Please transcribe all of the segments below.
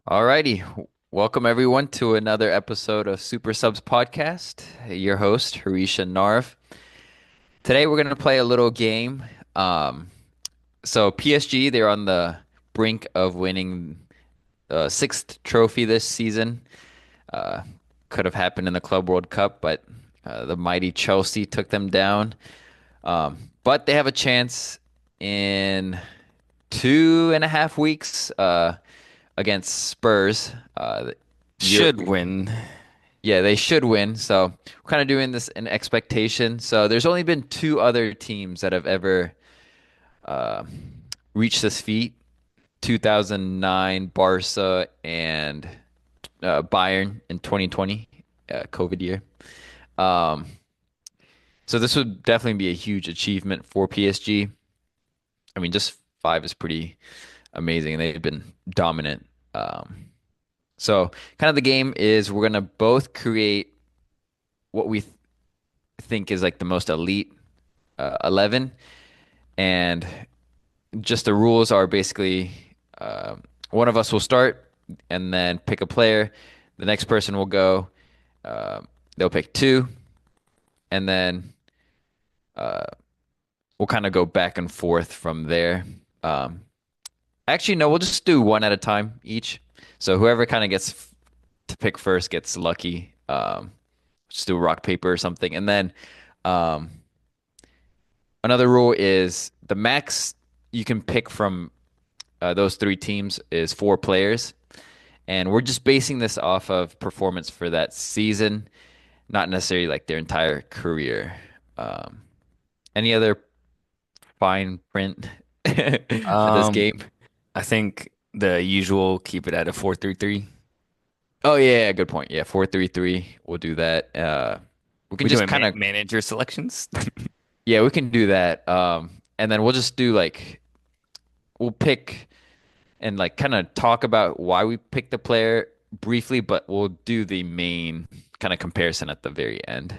Alrighty. Welcome everyone to another episode of Super Subs podcast. Your host, Harisha Narv. Today we're going to play a little game. So PSG, they're on the brink of winning the sixth trophy this season. Uh, could have happened in the Club World Cup, but the mighty Chelsea took them down. But they have a chance in 2.5 weeks against Spurs. You, Should win. yeah, they should win. So we're kind of doing this in expectation. So there's only been two other teams that have ever uh, reached this feat: 2009 Barca and Bayern in 2020, COVID year. Um, so this would definitely be a huge achievement for PSG. I mean, just five is pretty amazing, and they've been dominant. So kind of the game is we're gonna both create what we think is like the most elite 11, and just the rules are basically one of us will start and then pick a player. The next person will go. Uh, they'll pick two, and then we'll kind of go back and forth from there. Um, Actually, no, we'll just do one at a time each. So whoever kind of gets to pick first gets lucky. Just do rock, paper, or something. And then um, another rule is the max you can pick from those three teams is four players. And we're just basing this off of performance for that season, not necessarily like their entire career. Um, any other fine print for this Um, game? I think the usual keep it at a 4-3-3. Oh yeah, good point. Yeah, 4-3-3. We'll do that. We can We just doing kind of manager selections. yeah, we can do that. And then we'll just do like we'll pick and like kind of talk about why we picked the player briefly, but we'll do the main kind of comparison at the very end.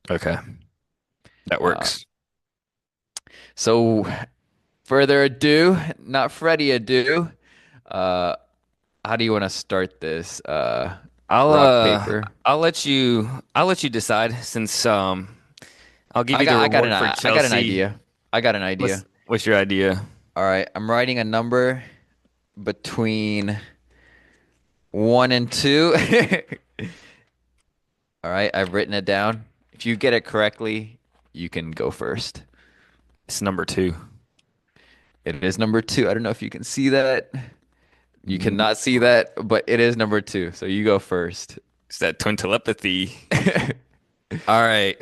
Okay, that Uh, works. so further ado, not Freddie ado. Uh, how do you want to start this? I'll Rock uh paper. I'll let you decide since I'll give I you the got reward for I got an Chelsea. idea. I got an What's idea. what's your idea? All right, I'm writing a number between 1 and 2. All right, I've written it down. If you get it correctly, you can go first. It's number two. It is number 2. I don't know if you can see that. You Mm, cannot see that, but it is number 2. So you go first. It's that twin telepathy. All right.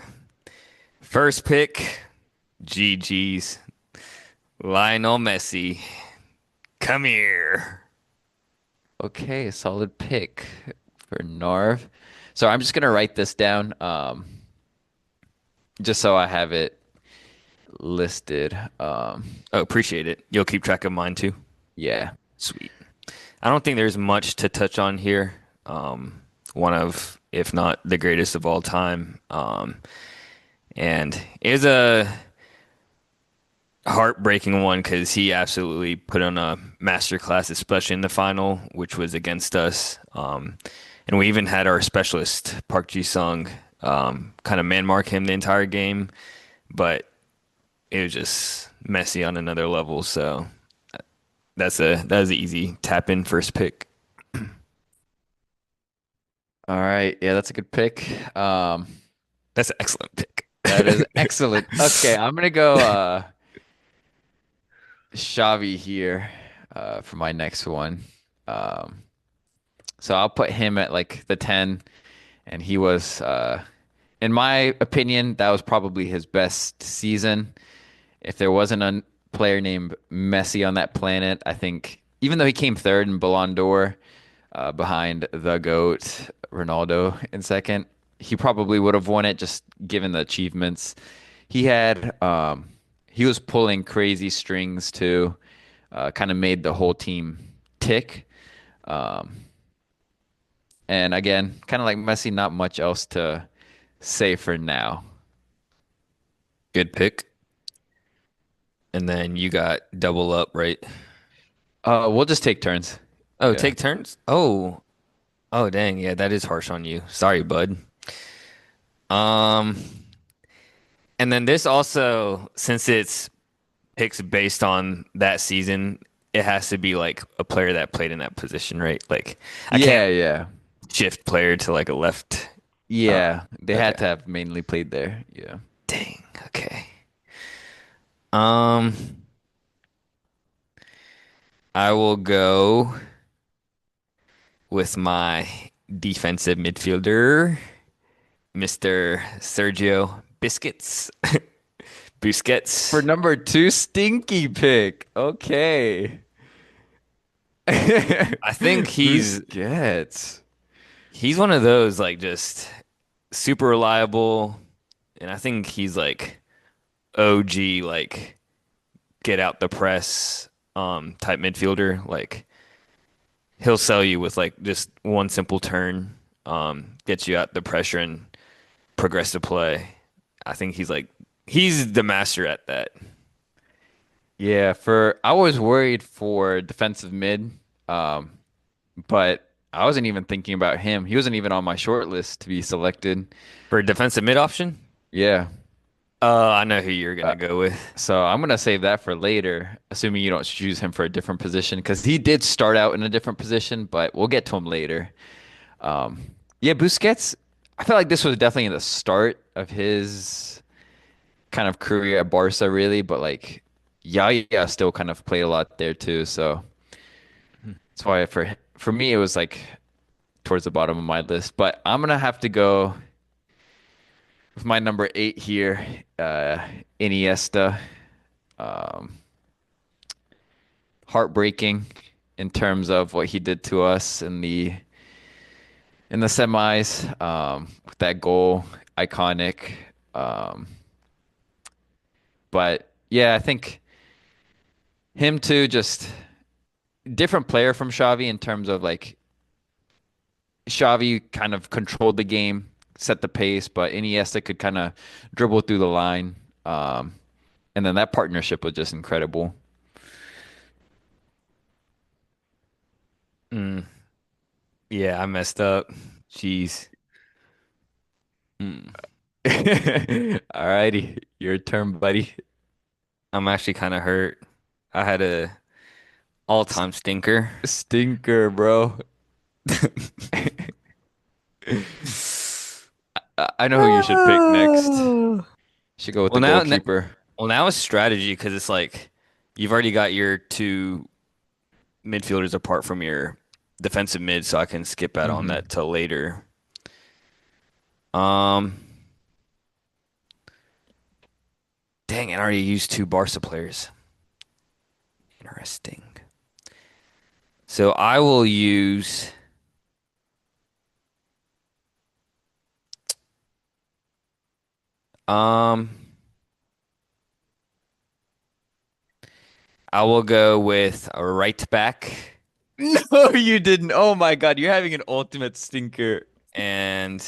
First pick, GG's. Lionel Messi. Come here. Okay, solid pick for Narv. So I'm just gonna write this down, just so I have it listed. Oh, appreciate it. You'll keep track of mine too. Yeah. Sweet. I don't think there's much to touch on here. One of, if not the greatest of all time. And it was a heartbreaking one because he absolutely put on a masterclass, especially in the final, which was against us. And we even had our specialist, Park Ji-sung, kind of man mark him the entire game. But it was just messy on another level. So that was an easy tap in first pick. All right. Yeah, that's a good pick. That's an excellent pick. That is excellent. Okay, I'm gonna go Xavi here for my next one. Um, so I'll put him at like the 10, and he was in my opinion, that was probably his best season. If there wasn't a player named Messi on that planet, I think even though he came third in Ballon d'Or behind the GOAT Ronaldo in second, he probably would have won it just given the achievements he had. He was pulling crazy strings too, kind of made the whole team tick. Um, and again, kind of like Messi, not much else to say for now. Good pick. And then you got double up, right? We'll just take turns. Oh, Yeah. take turns? Oh, dang. Yeah, that is harsh on you. Sorry, bud. Um, and then this also, since it's picks based on that season, it has to be like a player that played in that position, right? Like, I can't Yeah, yeah. shift player to like a left. Uh, Yeah. They okay. had to have mainly played there. Yeah. Dang. Okay. Um, I will go with my defensive midfielder, Mr. Sergio Biscuits For Busquets. number two, stinky pick. Okay. I think Busquets. he's one of those like just super reliable, and I think he's like OG like get out the press type midfielder. Like he'll sell you with like just one simple turn, gets you out the pressure and progressive play. I think he's the master at that. Yeah, for I was worried for defensive mid, um, but I wasn't even thinking about him. He wasn't even on my short list to be selected. For a defensive mid option, Yeah. I know who you're Uh, gonna go with. so I'm gonna save that for later, assuming you don't choose him for a different position, because he did start out in a different position, but we'll get to him later. Yeah, Busquets, I feel like this was definitely the start of his kind of career at Barca, really, but like Yaya still kind of played a lot there too. So that's why for me it was like towards the bottom of my list. But I'm gonna have to go with my number eight here, Iniesta. Um, Heartbreaking in terms of what he did to us in the semis, with that goal, iconic. Um, but yeah, I think him too, just different player from Xavi in terms of like Xavi kind of controlled the game, set the pace, but Iniesta could kind of dribble through the line. Um, and then that partnership was just incredible. Mm, yeah, I messed up. Jeez. Alrighty, your turn, buddy. I'm actually kind of hurt. I had a all-time stinker. Stinker, bro. I know who you should pick next. Oh. Should go with Well the now, goalkeeper. well now it's strategy because it's like you've already got your two midfielders apart from your defensive mid, so I can skip out on that Hmm. till later. Um, dang, I already used two Barca players. Interesting. So I will use. Um, I will go with a right back, No, you didn't. Oh my God, you're having an ultimate stinker. and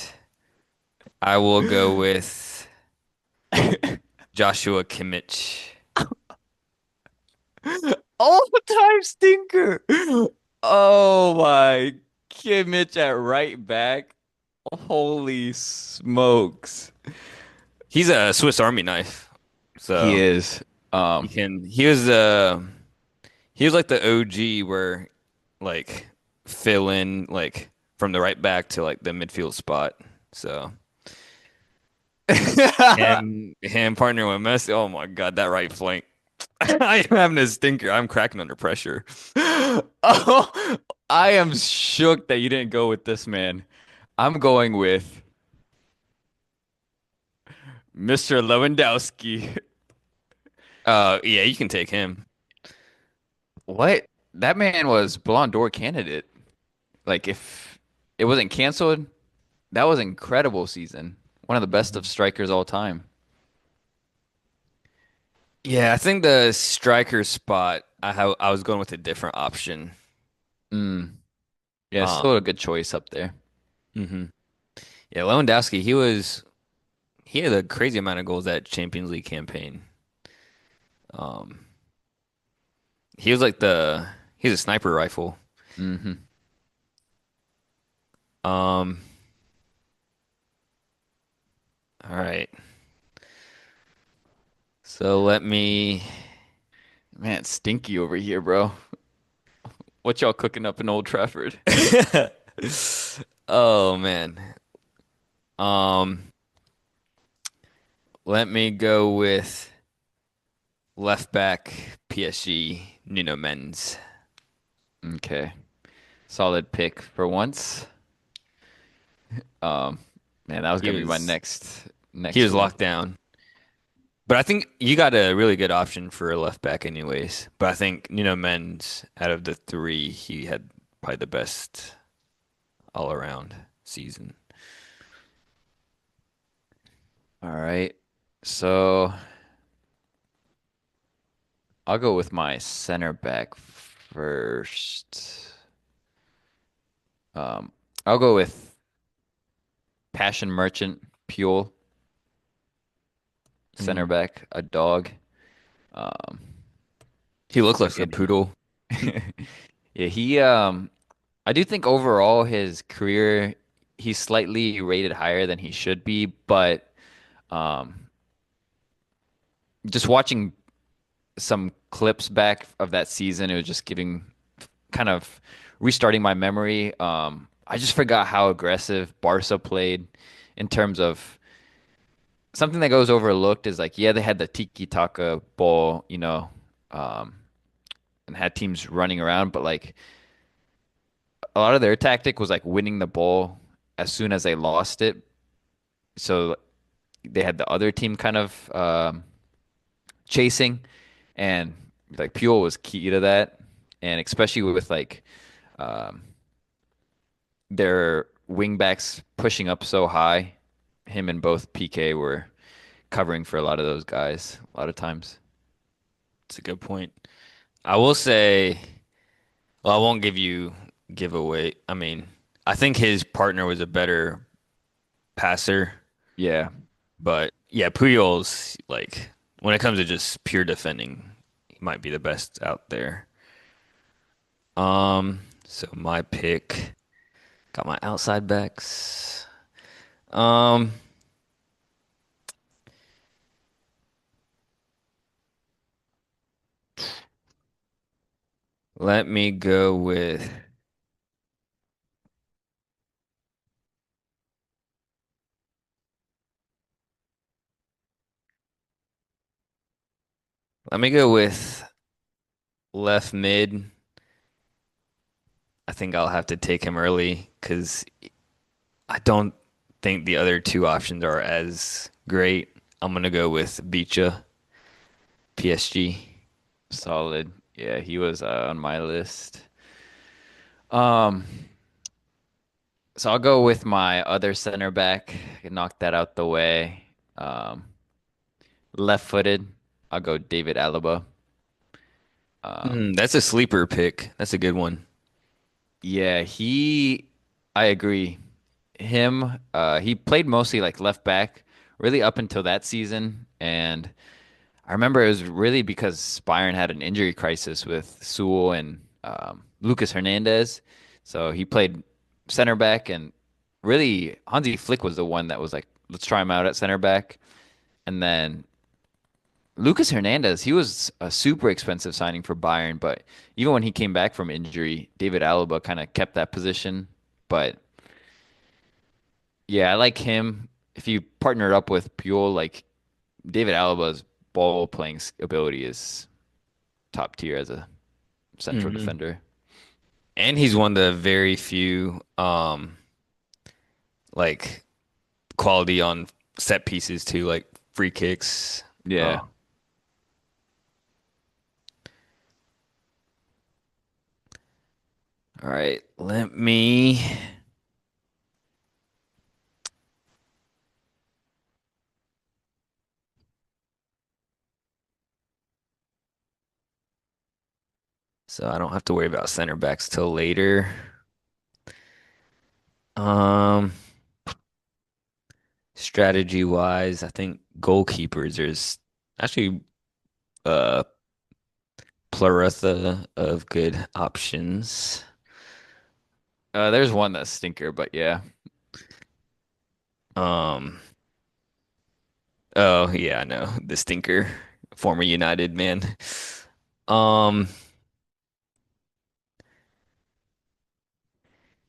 I will go with Joshua Kimmich. All-time stinker. Oh my, Kimmich at right back. Holy smokes. He's a Swiss Army knife, He so is. he Um, can. He was like the OG where like fill in like from the right back to like the midfield spot. So him partnering with Messi. Oh my God, that right flank. I am having a stinker. I'm cracking under pressure. Oh, I am shook that you didn't go with this man. I'm going with Mr. Lewandowski. Yeah, you can take him. What? That man was Ballon d'Or candidate. Like if it wasn't canceled, that was an incredible season. One of the best of Mhm. strikers all time. Yeah, I think the striker spot. I was going with a different option. Mm. Yeah, still a Um, good choice up there. mhm. Yeah, Lewandowski. He had a crazy amount of goals that Champions League campaign. Um, he was like he's a sniper rifle. Hmm. Um, all right. So let me. Man, it's stinky over here, bro. What y'all cooking up in Old Trafford? Oh man. Um, Let me go with left back PSG Nuno Mendes. Okay. Solid pick for once. Um, Man, that was He gonna be my was he next was one. locked down. But I think you got a really good option for a left back anyways. But I think Nuno Mendes out of the three, he had probably the best all around season. All right. So I'll go with my center back first. Um, I'll go with Passion Merchant Pule, center Mm. back, a dog. Um, He looked like a again, poodle. yeah, I do think overall his career, he's slightly rated higher than he should be, but um, just watching some clips back of that season, it was just giving kind of restarting my memory. I just forgot how aggressive Barca played in terms of something that goes overlooked is like, yeah, they had the tiki-taka ball, um, and had teams running around, but like a lot of their tactic was like winning the ball as soon as they lost it. So they had the other team kind of chasing, and like Puyol was key to that, and especially with like um, their wingbacks pushing up so high, him and both PK were covering for a lot of those guys a lot of times. It's a good point. I will say, well, I won't give away. I mean, I think his partner was a better passer, Yeah, but yeah, Puyol's like when it comes to just pure defending, he might be the best out there. So my pick got my outside backs. Um, Let me go with let me go with left mid. I think I'll have to take him early because I don't think the other two options are as great. I'm gonna go with Bicha, PSG. solid. Yeah, he was on my list. Um, so I'll go with my other center back. Knock that out the way. Um, Left-footed. I'll go David Alaba. That's a sleeper pick. That's a good one. Yeah, I agree. He played mostly like left back, really up until that season. And I remember it was really because Bayern had an injury crisis with Sewell and Lucas Hernandez. So he played center back, and really Hansi Flick was the one that was like, let's try him out at center back. And then Lucas Hernandez, he was a super expensive signing for Bayern, but even when he came back from injury, David Alaba kind of kept that position. But yeah, I like him. If you partner up with Puyol, like David Alaba's ball playing ability is top tier as a central Hmm. defender. And he's one of the very few like quality on set pieces too, like free kicks. Yeah. All right, let me. So I don't have to worry about center backs till later. Um, Strategy wise, I think goalkeepers there's actually a plethora of good options. There's one that's stinker, but yeah, Um, oh yeah, I know the stinker, former United man. Um,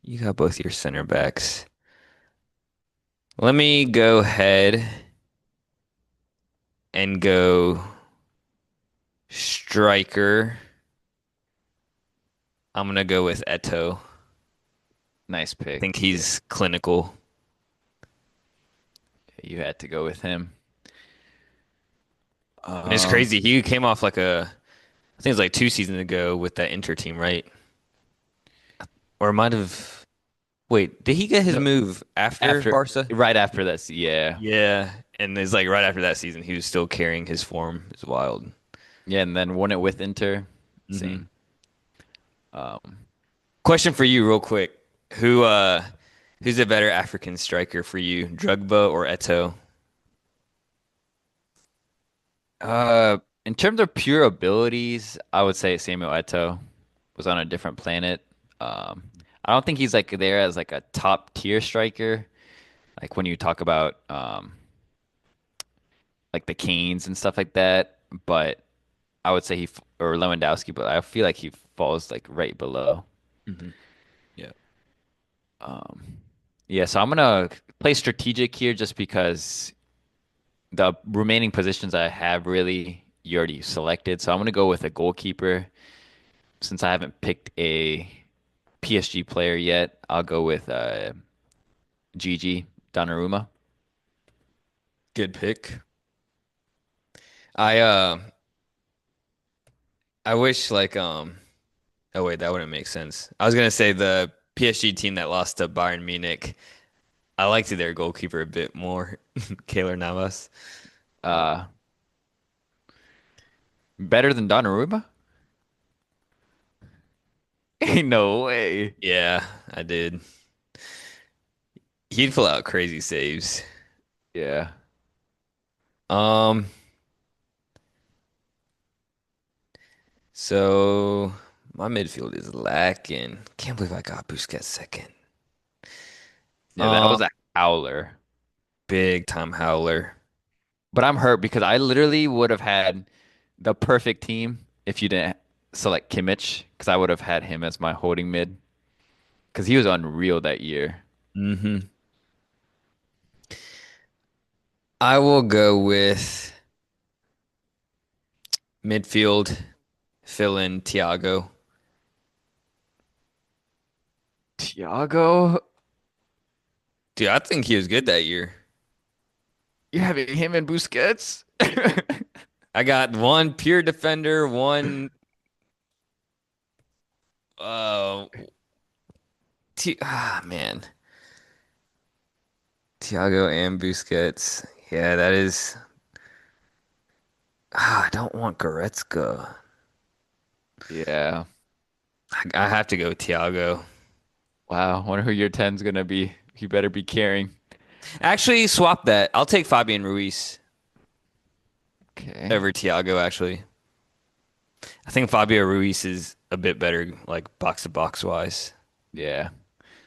you got both your center backs. Let me go ahead and go striker. I'm gonna go with Eto. nice I pick. think Yeah, he's clinical. you had to go with him. And it's Um, crazy. He came off like I think it was like 2 seasons ago with that Inter team, right? Or it might have. Wait, did he get his no, move after after Barca? right after this, yeah, Yeah, and it's like right after that season, he was still carrying his form. It's wild. yeah, and then won it with Inter. Hmm. Same. Um, Question for you, real quick. Who's a better African striker for you, Drogba or Eto'o? in terms of pure abilities, I would say Samuel Eto'o was on a different planet. Um, I don't think he's like there as like a top tier striker. Like when you talk about like the Canes and stuff like that, but I would say or Lewandowski, but I feel like he falls like right below. Hmm. Yeah. Um, yeah, so I'm gonna play strategic here just because the remaining positions I have really you already selected. So I'm gonna go with a goalkeeper since I haven't picked a PSG player yet. I'll go with Gigi Donnarumma. Good pick. I uh I wish oh wait, that wouldn't make sense. I was gonna say the PSG team that lost to Bayern Munich. I liked their goalkeeper a bit more, Keylor Navas. Uh, Uh, better than Donnarumma? Ain't no way. yeah, I did. He'd pull out crazy saves. Yeah. Um, so my midfield is lacking. Can't believe I got Busquets second. Yeah, that Um, was a howler. big time howler. But I'm hurt because I literally would have had the perfect team if you didn't select Kimmich, because I would have had him as my holding mid because he was unreal that year. Hmm. I will go with midfield, fill in Thiago. Thiago, Dude, I think he was good that year. you're having him and Busquets? I got one pure defender, one uh man. Thiago and Busquets. Yeah, that is I don't want Goretzka. Yeah. I have to go with Thiago. Wow. Wonder who your ten's gonna be. You better be carrying. Actually, swap that. I'll take Fabian Ruiz Okay. over Thiago, actually. I think Fabio Ruiz is a bit better, like box to box wise. Yeah.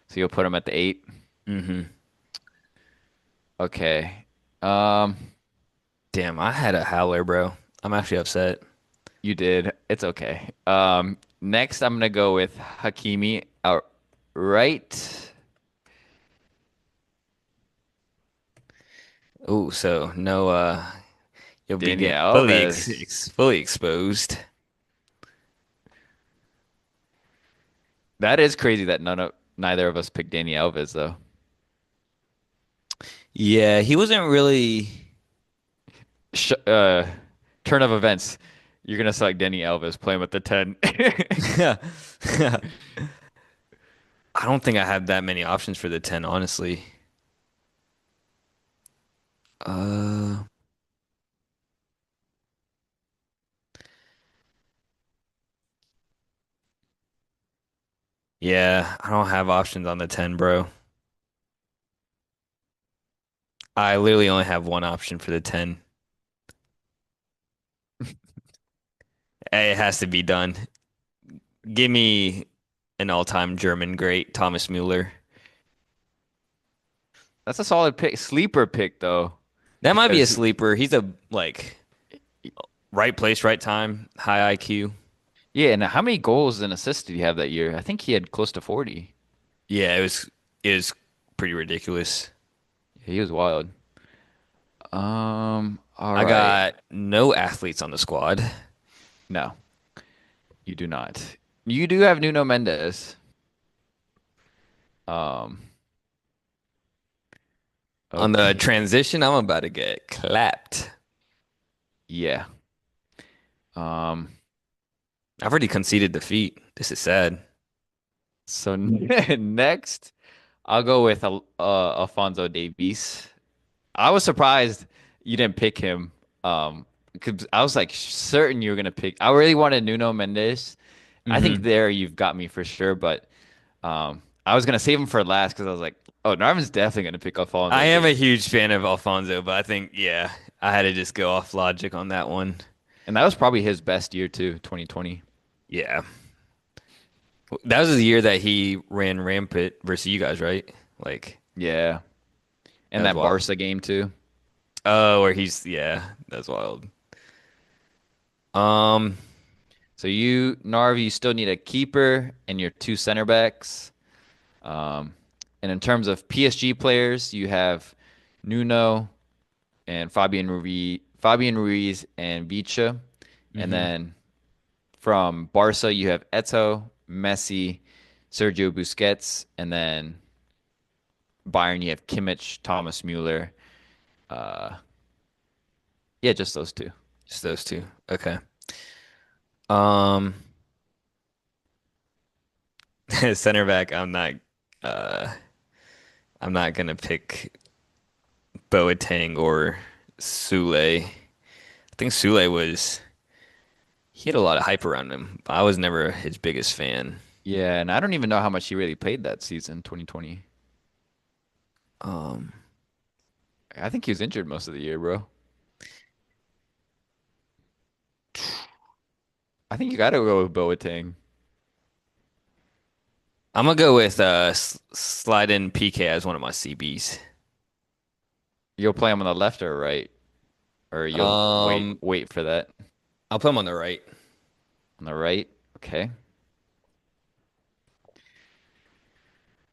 So you'll put him at the eight. Hmm. Okay. Um, Damn, I had a howler, bro. I'm actually upset. you did. It's okay. Next I'm gonna go with Hakimi outright. Oh, so no, you'll be Daniel getting Alves. fully exposed. That is crazy that neither of us picked Daniel Alves though. Yeah, he wasn't really. Sh Turn of events. You're gonna select Danny Alves, play him at the 10. I don't think I have that many options for the 10, honestly. Uh, yeah, I don't have options on the 10, bro. I literally only have one option for the 10. It has to be done. Give me. an all-time German great, Thomas Mueller. That's a solid pick. Sleeper pick though, That might be a because sleeper. He's a like right place, right time, high IQ. yeah. And how many goals and assists did he have that year? I think he had close to 40. Yeah, it was pretty ridiculous. He was wild. All I right. got no athletes on the squad. No, you do not. You do have Nuno Mendes. Um, On the okay. transition, I'm about to get clapped. Yeah. Um, I've already conceded defeat. This is sad. so next, I'll go with Alfonso Davies. I was surprised you didn't pick him. 'Cause I was like certain you were gonna pick. I really wanted Nuno Mendes. I think Hmm there you've got me for sure, but I was gonna save him for last because I was like, oh, Narvin's definitely gonna pick I Alfonso am a Davies, huge fan of Alfonso, but I think, yeah, I had to just go off logic on that one. and that was probably his best year too, 2020. Yeah. That was the year that he ran rampant versus you guys, right? Like, Yeah, that and was that wild. Barca game too. Oh, where yeah, that's wild. Um, So you, Narv, you still need a keeper and your two center backs. Um, and in terms of PSG players, you have Nuno and Fabian Ruiz and Vicha. And mhm. then from Barca, you have Eto, Messi, Sergio Busquets, and then Bayern, you have Kimmich, Thomas Mueller. Uh, yeah, just those two. Just those two. Okay. Um, center back, uh I'm not gonna pick Boateng or Sule. I think Sule was he had a lot of hype around him. I was never his biggest fan. Yeah, and I don't even know how much he really played that season, 2020. Um, I think he was injured most of the year, bro. I think you got to go with Boateng. I'm gonna go with slide in PK as one of my CBs. You'll play him on the left or right, or you'll Um, wait for that I'll put him on the right. on the right. Okay.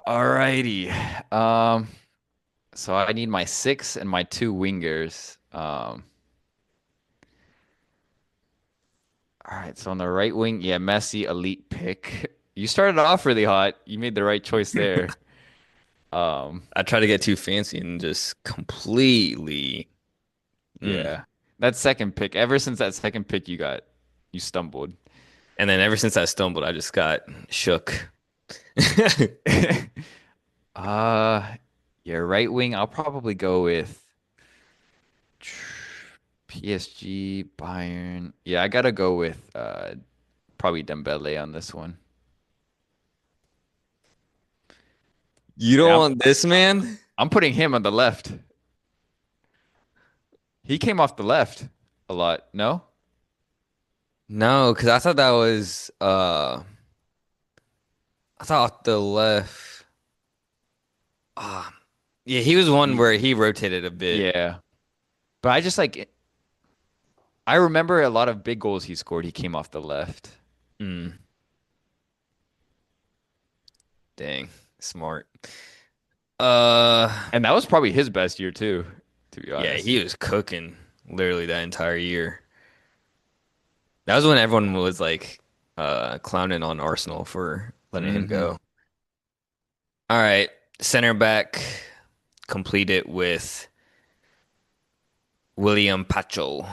Alrighty. Um, so I need my six and my two wingers. All right. So on the right wing, yeah, Messi, elite pick. You started off really hot. You made the right choice there. Um, I try to get too fancy and just completely. Mm. yeah. That second pick, ever since that second pick you stumbled. And then ever since I stumbled, I just got shook. Uh, yeah, right wing, I'll probably go with PSG, Bayern. Yeah, I gotta go with probably Dembele on this one. You don't Yeah, want this man? I'm putting him on the left. He came off the left a lot. No? No, because I thought that was I thought the left. Ah, yeah, he was one He, where he rotated a bit. yeah. But I just like I remember a lot of big goals he scored. He came off the left. Mm, dang, smart. Uh, And that was probably his best year too, to be yeah, honest. he was cooking literally that entire year. That was when everyone was like clowning on Arsenal for letting him Hmm. go. All right, center back, complete it with William Pacho,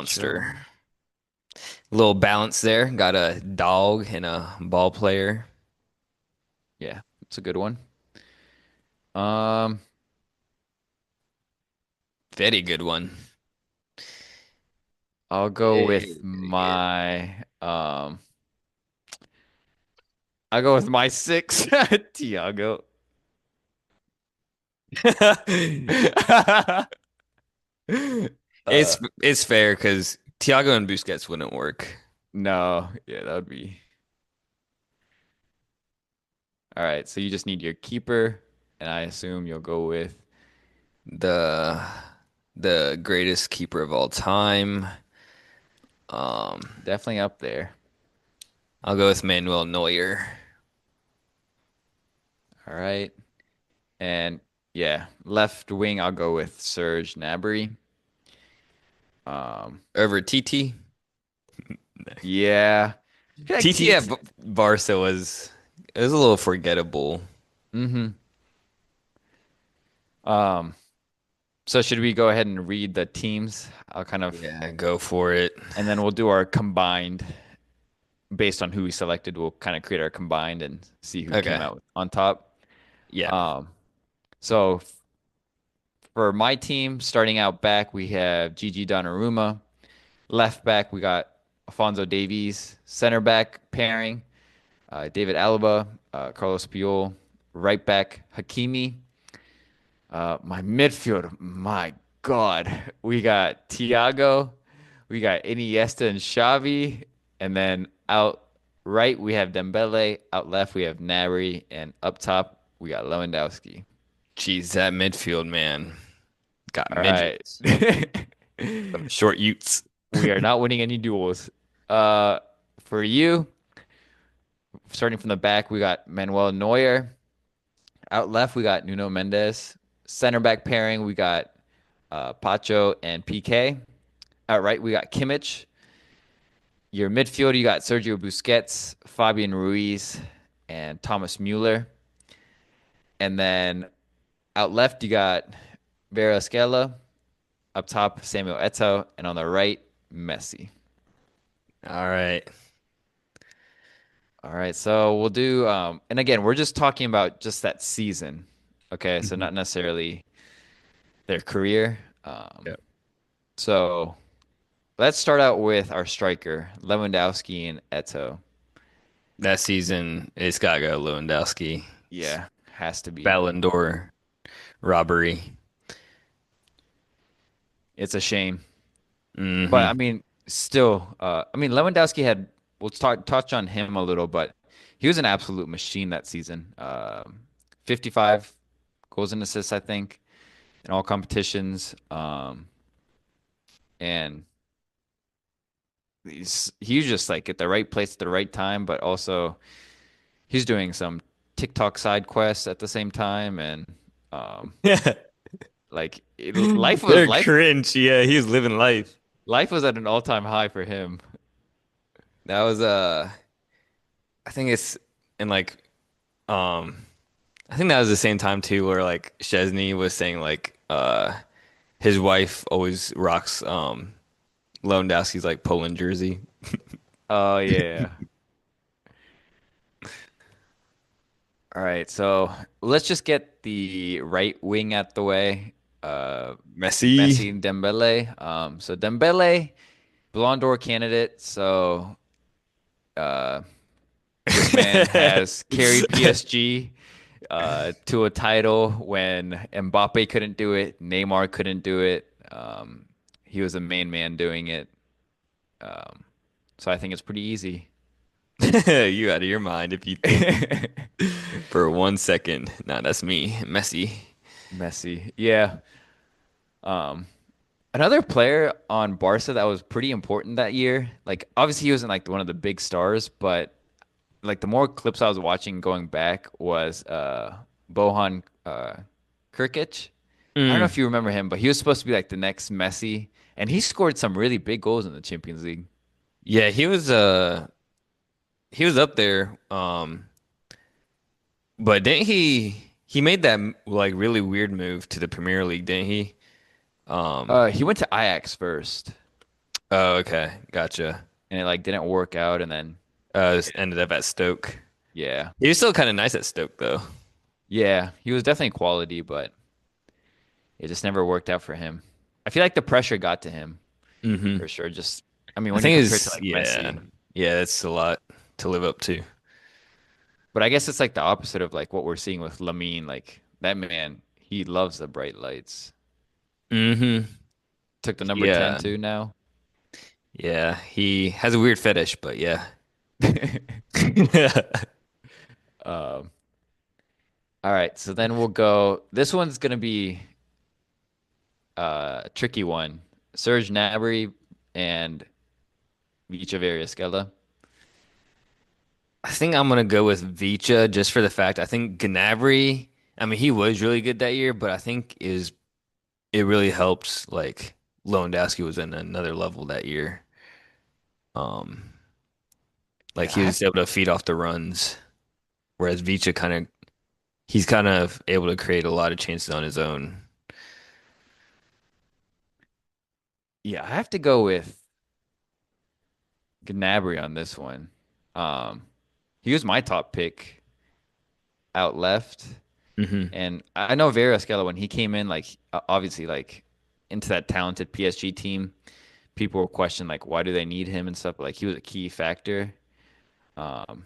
Joe. monster. Little balance there. Got a dog and a ball player. Yeah, it's a good one. Um, Very good one. I'll go with Very good. my six, Tiago. Uh, It's fair because Thiago and Busquets wouldn't work. no, yeah, that would be. All right, so you just need your keeper, and I assume you'll go with The the greatest keeper of all time. definitely up there. I'll go with Manuel Neuer. All right. And yeah, left wing, I'll go with Serge Gnabry. Um, Over TT. yeah. I feel like TT at Barca was it was a little forgettable. hmm Um, so should we go ahead and read the teams? I'll kind of, Yeah, go for it. and then we'll do our combined based on who we selected. We'll kind of create our combined and see who came Okay. out on top. Yeah. Um, so for my team, starting out back, we have Gigi Donnarumma. Left back, we got Alfonso Davies. Center back pairing, David Alaba, Carlos Puyol. Right back, Hakimi. My midfield, my God, we got Thiago, we got Iniesta and Xavi, and then out right we have Dembele, out left we have Gnabry, and up top we got Lewandowski. Jeez, that midfield man got All right. midgets. Some short utes. We are not winning any duels. Uh, for you, starting from the back, we got Manuel Neuer. Out left, we got Nuno Mendes. Center back pairing, we got Pacho and PK. Out right, we got Kimmich. Your midfield, you got Sergio Busquets, Fabian Ruiz, and Thomas Mueller. And then out left, you got Varaskelia. Up top, Samuel Eto'o. And on the right, Messi. All right. All right, so we'll do, and again, we're just talking about just that season. Okay, so Mhm. not necessarily their career. Yep. So let's start out with our striker, Lewandowski and Eto'o. That season, it's gotta go Lewandowski. Yeah, has to be. Ballon d'Or robbery. It's a shame. But I Hmm. mean, still, I mean, Lewandowski had, we'll touch on him a little, but he was an absolute machine that season. 55 goals and assists, I think, in all competitions. And he was just like at the right place at the right time, but also he's doing some TikTok side quests at the same time. And um, Yeah. like life was They're cringe. Yeah, he was living life. life was at an all-time high for him. That was I think it's in like um I think that was the same time too where like Chesney was saying like his wife always rocks Lewandowski's like Poland jersey. Oh yeah. All right, so let's just get the right wing out the way. Uh, Messi. Messi and Dembele. So Dembele, Ballon d'Or candidate. So uh, this man has carried PSG to a title when Mbappe couldn't do it, Neymar couldn't do it. He was the main man doing it. Um, so I think it's pretty easy. You out of your mind if you think for 1 second. Nah, that's me, Messi. Messi, yeah. Um, Another player on Barca that was pretty important that year. Like obviously he wasn't like one of the big stars, but like the more clips I was watching going back was Bohan Krkic. I don't know if Mm. you remember him, but he was supposed to be like the next Messi, and he scored some really big goals in the Champions League. Yeah, he was up there. But didn't he made that like really weird move to the Premier League, didn't he? Um, He went to Ajax first, oh, okay, gotcha. and it like didn't work out, and then Just ended up at Stoke. yeah, He was still kind of nice at Stoke though. yeah, he was definitely quality, but it just never worked out for him. I feel like the pressure got to him Hmm. for sure. Just I mean, I when you think compare it to it's like yeah, Messi. yeah, it's a lot to live up to. But I guess it's like the opposite of like what we're seeing with Lamine. Like that man, he loves the bright lights. Hmm. Took the number 10 Yeah, too now. yeah, he has a weird fetish, but yeah. Um, All right, so then we'll go. This one's gonna be a tricky one. Serge Gnabry and Vicha Skella. I think I'm gonna go with Vicha just for the fact I think Gnabry, I mean he was really good that year, but I think is it really helped like Lewandowski was in another level that year. Um like Yeah, he was able to feed off the runs, whereas Vicha he's kind of able to create a lot of chances on his own. I have to go with Gnabry on this one. Um, he was my top pick out left, Hmm. and I know Skella when he came in, like obviously like into that talented PSG team, people were questioning like why do they need him and stuff. But, like he was a key factor. Um,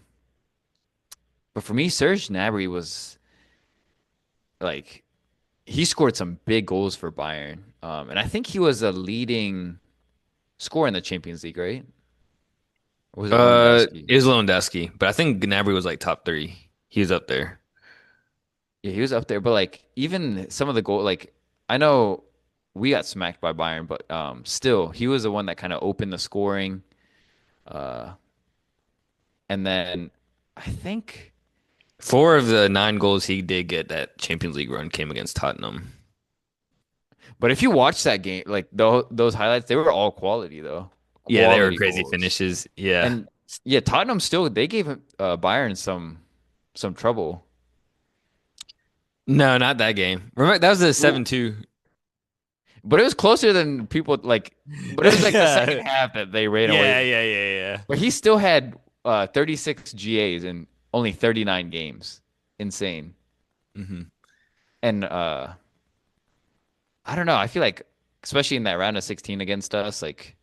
but for me, Serge Gnabry was like he scored some big goals for Bayern, and I think he was a leading scorer in the Champions League, right? Or was it Lewandowski? It was Lewandowski, but I think Gnabry was like top three. He was up there. Yeah, he was up there, but like even some of the goal, like I know we got smacked by Bayern, but still he was the one that kind of opened the scoring. Uh, and then I think, Four of the nine goals he did get that Champions League run came against Tottenham. but if you watch that game, like those highlights, they were all quality though, Yeah, they were quality crazy goals. finishes. Yeah. And yeah, Tottenham still they gave Bayern some trouble. No, not that game. Remember that was a Well, 7-2. but it was closer than people like. But it was like the second Yeah, half that they ran away. yeah. But he still had 36 GAs in only 39 games. Insane. Hmm. And I don't know. I feel like, especially in that round of 16 against us, like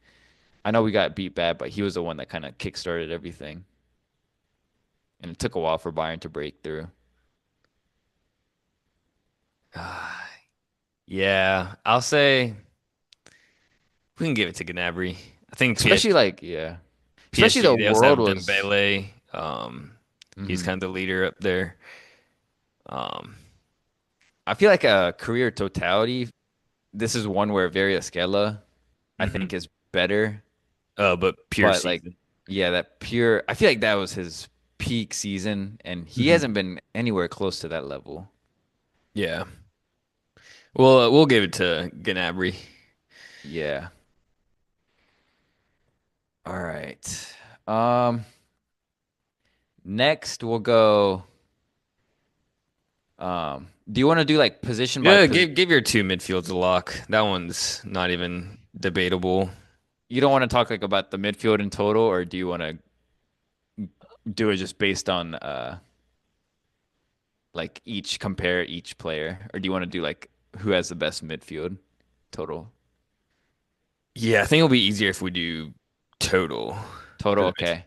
I know we got beat bad, but he was the one that kind of kickstarted everything. And it took a while for Bayern to break through. Yeah, I'll say we can give it to Gnabry. I think Especially like, yeah. Especially the PSG, they also world have was. Dembele. He's Mhm. kind of the leader up there. Um, I feel like a career totality. This is one where Skella, I mhm. think, is better. But pure But like, season. yeah, that pure, I feel like that was his peak season, and he Hmm. hasn't been anywhere close to that level. Yeah. Well, we'll give it to Gnabry. Yeah. All right. Um, next we'll go. Do you want to do like position by Yeah, position? give your two midfields a lock. That one's not even debatable. You don't want to talk like about the midfield in total, or do you want to do it just based on like each compare each player, or do you want to do like who has the best midfield total? Yeah, I think it'll be easier if we do total Total, for the okay.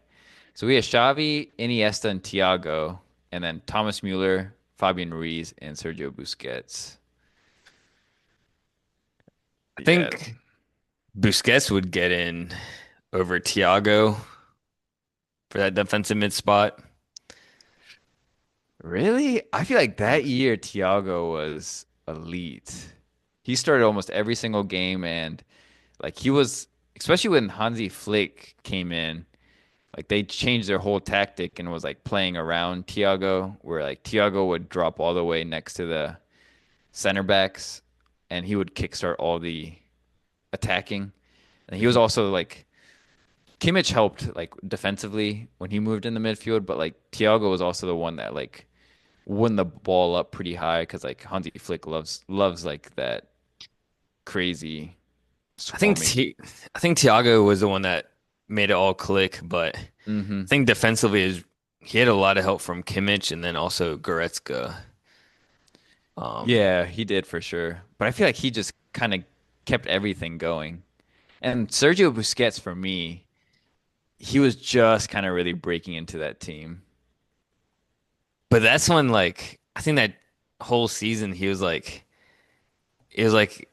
So we have Xavi, Iniesta, and Thiago, and then Thomas Mueller, Fabian Ruiz, and Sergio Busquets. I Yeah, think Busquets would get in over Thiago for that defensive mid spot. really? I feel like that year Thiago was elite. He started almost every single game, and like he was, especially when Hansi Flick came in, like they changed their whole tactic and was like playing around Thiago, where like Thiago would drop all the way next to the center backs, and he would kickstart all the attacking. And he was Mhm. also like Kimmich helped like defensively when he moved in the midfield, but like Thiago was also the one that like won the ball up pretty high because like Hansi Flick loves like that crazy I think swarming. Thi I think Thiago was the one that made it all click, but I Hmm. think defensively is he had a lot of help from Kimmich and then also Goretzka. Um, Yeah, he did for sure. But I feel like he just kind of kept everything going. And Sergio Busquets for me, he was just kind of really breaking into that team. but that's when like I think that whole season he was like it was like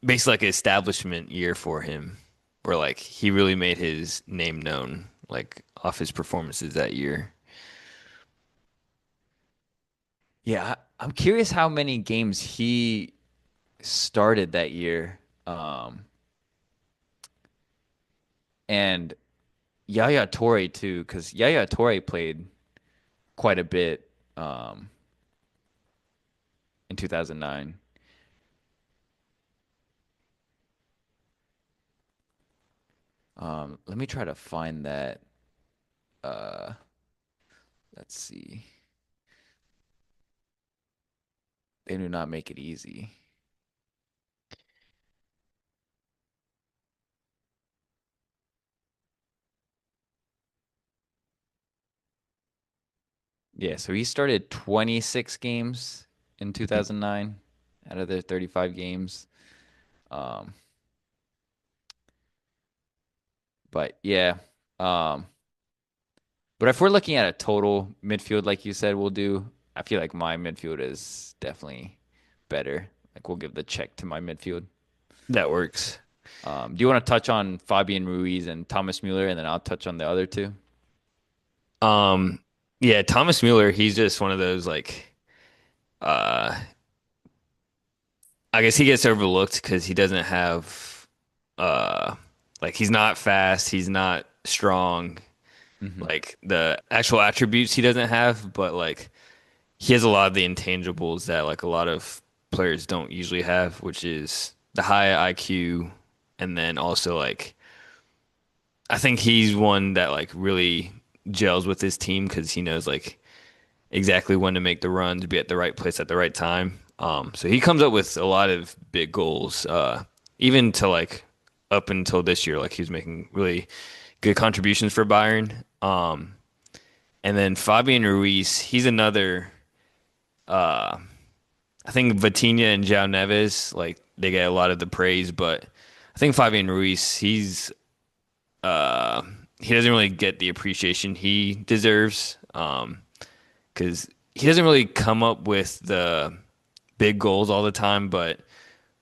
basically like an establishment year for him, where like he really made his name known like off his performances that year. Yeah, I'm curious how many games he started that year. And Yaya Toure too, because Yaya Toure played quite a bit um, in 2009. Let me try to find that. Uh, let's see. They do not make it easy. Yeah, so he started 26 games in 2009 out of their 35 games. Um, but yeah, um, but if we're looking at a total midfield, like you said, we'll do. I feel like my midfield is definitely better. Like we'll give the check to my midfield. That works. Do you want to touch on Fabian Ruiz and Thomas Mueller, and then I'll touch on the other two? Um, yeah, Thomas Mueller, he's just one of those like uh I guess he gets overlooked because he doesn't have uh like he's not fast, he's not strong, Hmm. like the actual attributes he doesn't have, but like he has a lot of the intangibles that like a lot of players don't usually have, which is the high IQ and then also like I think he's one that like really gels with his team because he knows like exactly when to make the run to be at the right place at the right time. So he comes up with a lot of big goals, even to like up until this year, like he was making really good contributions for Bayern. And then Fabian Ruiz, he's another. I think Vitinha and João Neves, like they get a lot of the praise, but I think Fabian Ruiz, uh, he doesn't really get the appreciation he deserves. Because he doesn't really come up with the big goals all the time, but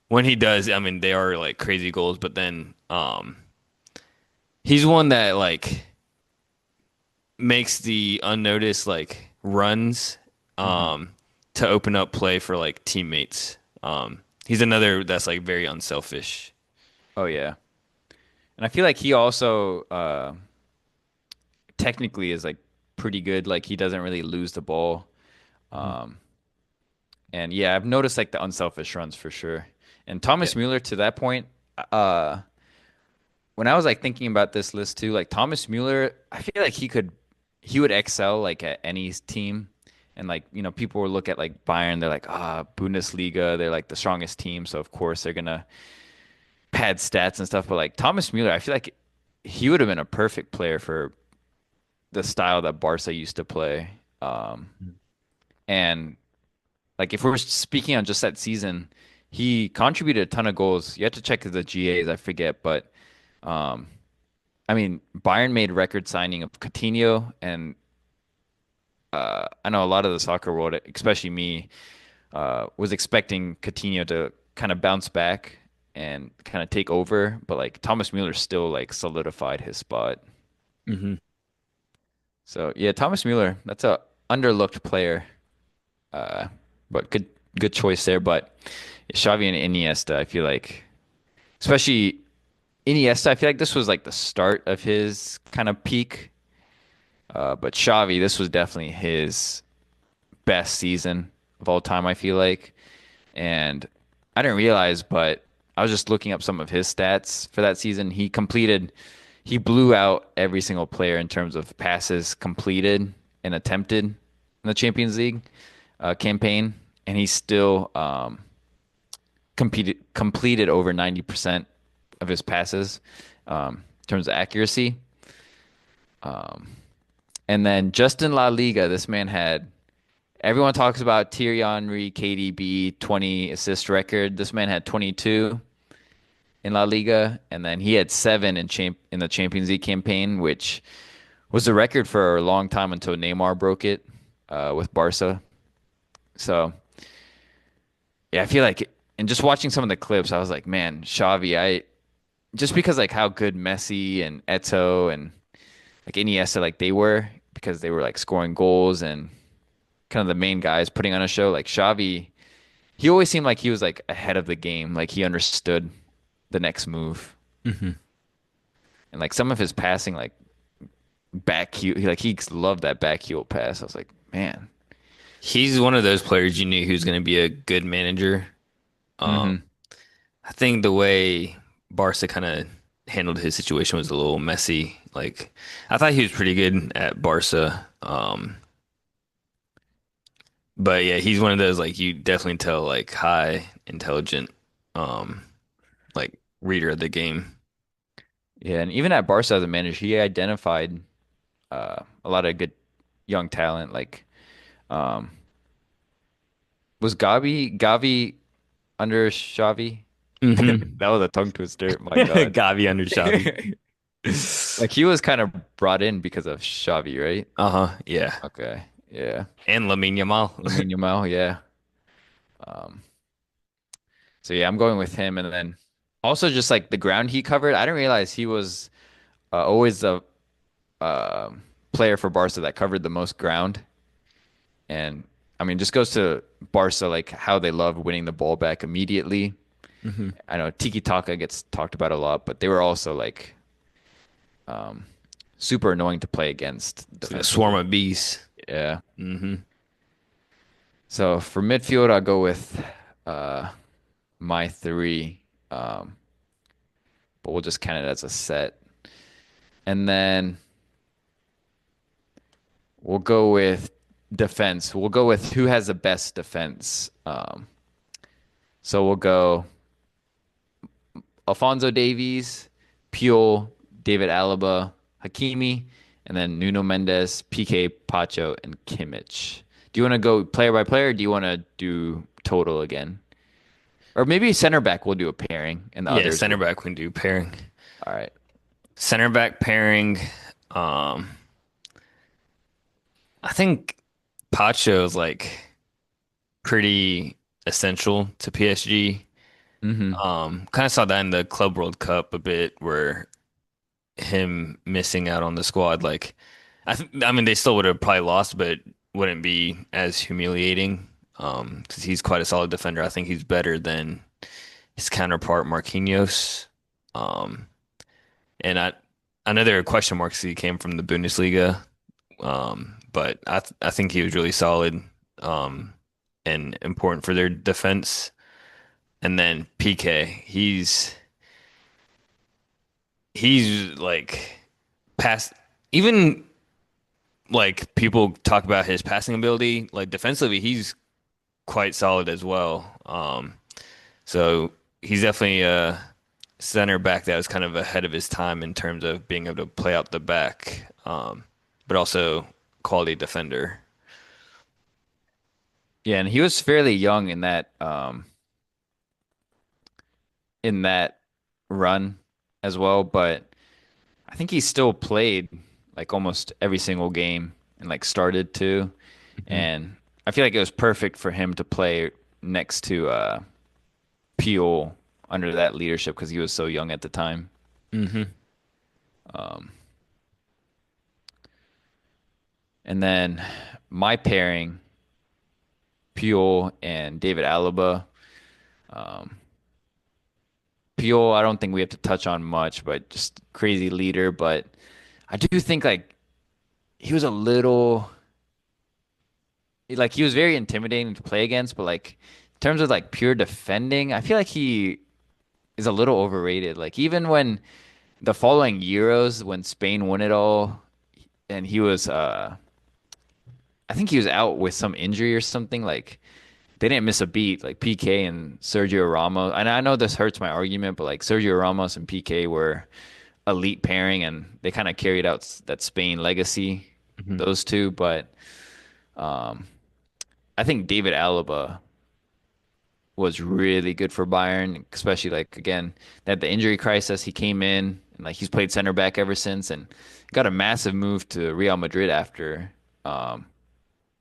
when he does, I mean, they are like crazy goals. But then he's one that like makes the unnoticed like runs Hmm. um, to open up play for like teammates. He's another that's like very unselfish. Oh yeah, and I feel like he also technically is like pretty good. Like he doesn't really lose the ball. Mhm. Um, and yeah, I've noticed like the unselfish runs for sure. And Yeah. Thomas Mueller to that point, uh, when I was like thinking about this list too, like Thomas Mueller, I feel like he would excel like at any team. And like, people will look at like Bayern, they're like, Bundesliga, they're like the strongest team, so of course they're gonna pad stats and stuff. But like Thomas Mueller, I feel like he would have been a perfect player for the style that Barca used to play. And like if we're speaking on just that season, he contributed a ton of goals. You have to check the GAs, I forget, but um, I mean, Bayern made record signing of Coutinho, and I know a lot of the soccer world, especially me, was expecting Coutinho to kind of bounce back and kind of take over, but like Thomas Mueller still like solidified his spot. Hmm. So yeah, Thomas Mueller, that's a underlooked player, uh, but good choice there. But Xavi and Iniesta, I feel like, especially Iniesta, I feel like this was like the start of his kind of peak. But Xavi, this was definitely his best season of all time, I feel like. And I didn't realize, but I was just looking up some of his stats for that season. He blew out every single player in terms of passes completed and attempted in the Champions League campaign. And he still completed over 90% of his passes in terms of accuracy. And then just in La Liga, this man had everyone talks about Thierry Henry, KDB, 20 assist record. This man had 22 in La Liga, and then he had seven in the Champions League campaign, which was the record for a long time until Neymar broke it with Barca. So yeah, I feel like, and just watching some of the clips, I was like, man, Xavi, I just because like how good Messi and Eto'o and like Iniesta like they were because they were like scoring goals and kind of the main guys putting on a show. Like Xavi, he always seemed like he was like ahead of the game, like he understood the next move. Hmm. And like some of his passing, like back heel, he loved that back heel pass. I was like, man. He's one of those players you knew he was going to be a good manager. Um, Hmm. I think the way Barca kind of handled his situation was a little messy. Like, I thought he was pretty good at Barca. But yeah, he's one of those like you definitely tell like high intelligent, um, like reader of the game. Yeah, and even at Barca as a manager, he identified a lot of good young talent. Like, um, was Gavi under Xavi? Hmm. That was a tongue twister. My God. Gavi under Xavi. Like he was kind of brought in because of Xavi, right? Uh-huh. Yeah. Okay. Yeah. And Lamine Yamal. Lamine Yamal, yeah. Um, so yeah, I'm going with him. And then also just like the ground he covered, I didn't realize he was always the uh, player for Barca that covered the most ground. And I mean, just goes to Barca, like how they love winning the ball back immediately. Hmm. I know Tiki Taka gets talked about a lot, but they were also like um, super annoying to play against It's like a swarm defensively. of bees. Yeah. Hmm. So for midfield, I'll go with uh, my three, um, but we'll just count it as a set. And then we'll go with defense. We'll go with who has the best defense. So we'll go Alfonso Davies, Puyol, David Alaba, Hakimi, and then Nuno Mendes, PK, Pacho, and Kimmich. Do you want to go player by player, or do you want to do total again? Or maybe center back we'll do a pairing and the Yeah, others center will. back we can do pairing. All right. Center back pairing. Um, I think Pacho is like pretty essential to PSG. Mm-hmm. Kind of saw that in the Club World Cup a bit, where him missing out on the squad, like I mean, they still would have probably lost, but wouldn't be as humiliating. Because he's quite a solid defender. I think he's better than his counterpart Marquinhos. Um, and I know there are question marks 'cause he came from the Bundesliga. But I think he was really solid. And important for their defense. And then PK, he's like past even like people talk about his passing ability, like defensively, he's quite solid as well. So he's definitely a center back that was kind of ahead of his time in terms of being able to play out the back, but also quality defender. Yeah, and he was fairly young in that run as well, but I think he still played like almost every single game and like started to. Hmm. And I feel like it was perfect for him to play next to Peel under that leadership because he was so young at the time. Hmm. Um, and then my pairing, Peel and David Alaba. Um, Peel, I don't think we have to touch on much, but just crazy leader. But I do think like he was a little like he was very intimidating to play against, but like in terms of like pure defending, I feel like he is a little overrated. Like even when the following Euros when Spain won it all and he was I think he was out with some injury or something like they didn't miss a beat like PK and Sergio Ramos. And I know this hurts my argument, but like Sergio Ramos and PK were elite pairing and they kind of carried out that Spain legacy, Hmm. those two, but um I think David Alaba was really good for Bayern, especially like again, they had the injury crisis. He came in and like he's played center back ever since and got a massive move to Real Madrid after. Um,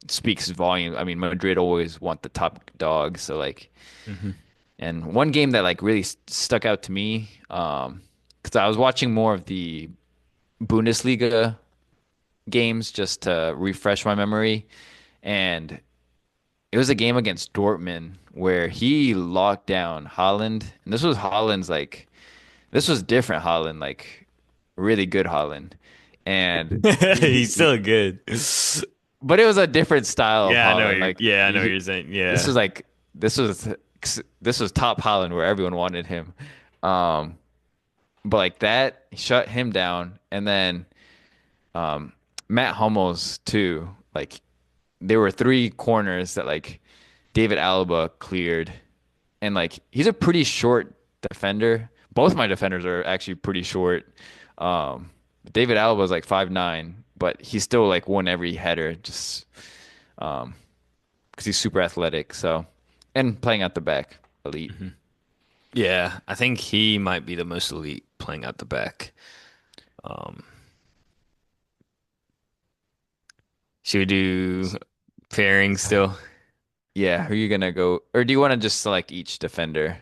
Speaks volume. I mean, Madrid always want the top dog, so like, Hmm. and one game that like really stuck out to me, because I was watching more of the Bundesliga games just to refresh my memory, and it was a game against Dortmund where he locked down Holland, and this was Holland's like this was different Holland, like really good Holland, and He's still good. but it was a different style of Yeah, I know Holland. Like I know what you're saying. this Yeah. was like this was this was top Holland where everyone wanted him. Um, but like that shut him down, and then um, Matt Hummels too. Like there were three corners that like David Alaba cleared, and like he's a pretty short defender. Both my defenders are actually pretty short. Um, David Alaba was like 5'9", but he still like won every header just um, because he's super athletic. So and playing at the back, elite. Mhm. Yeah, I think he might be the most elite playing out the back. Um, should we do pairing still? Yeah, who are you gonna go? Or do you want to just select each defender?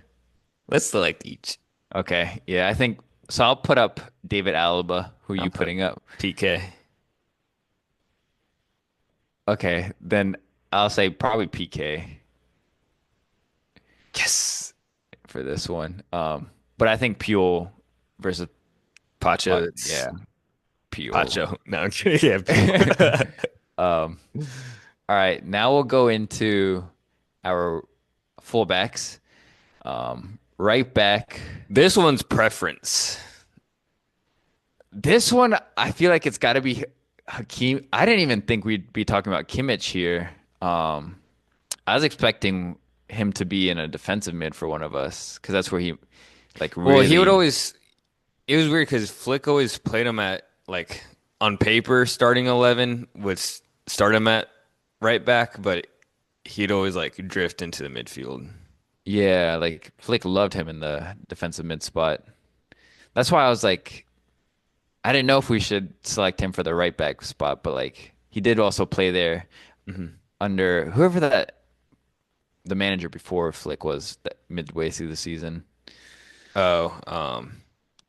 Let's select each. Okay, yeah, I think so. I'll put up David Alaba. Who are I'll you put putting up? PK. Okay, then I'll say probably PK Yes. for this one. But I think Pure versus Pacho. It's yeah, Pure. Pacho. No, I'm kidding. Yeah, Pio. Um, all right, now we'll go into our fullbacks. Right back. This one's preference. This one, I feel like it's got to be Hakeem. I didn't even think we'd be talking about Kimmich here. I was expecting him to be in a defensive mid for one of us because that's where he like Well, he would really, always. It was weird because Flick always played him at like on paper starting 11 would start him at right back, but he'd always like drift into the midfield. yeah, like Flick loved him in the defensive mid spot. That's why I was like, I didn't know if we should select him for the right back spot, but like he did also play there Hmm. under whoever that the manager before Flick was that midway through the season. Oh,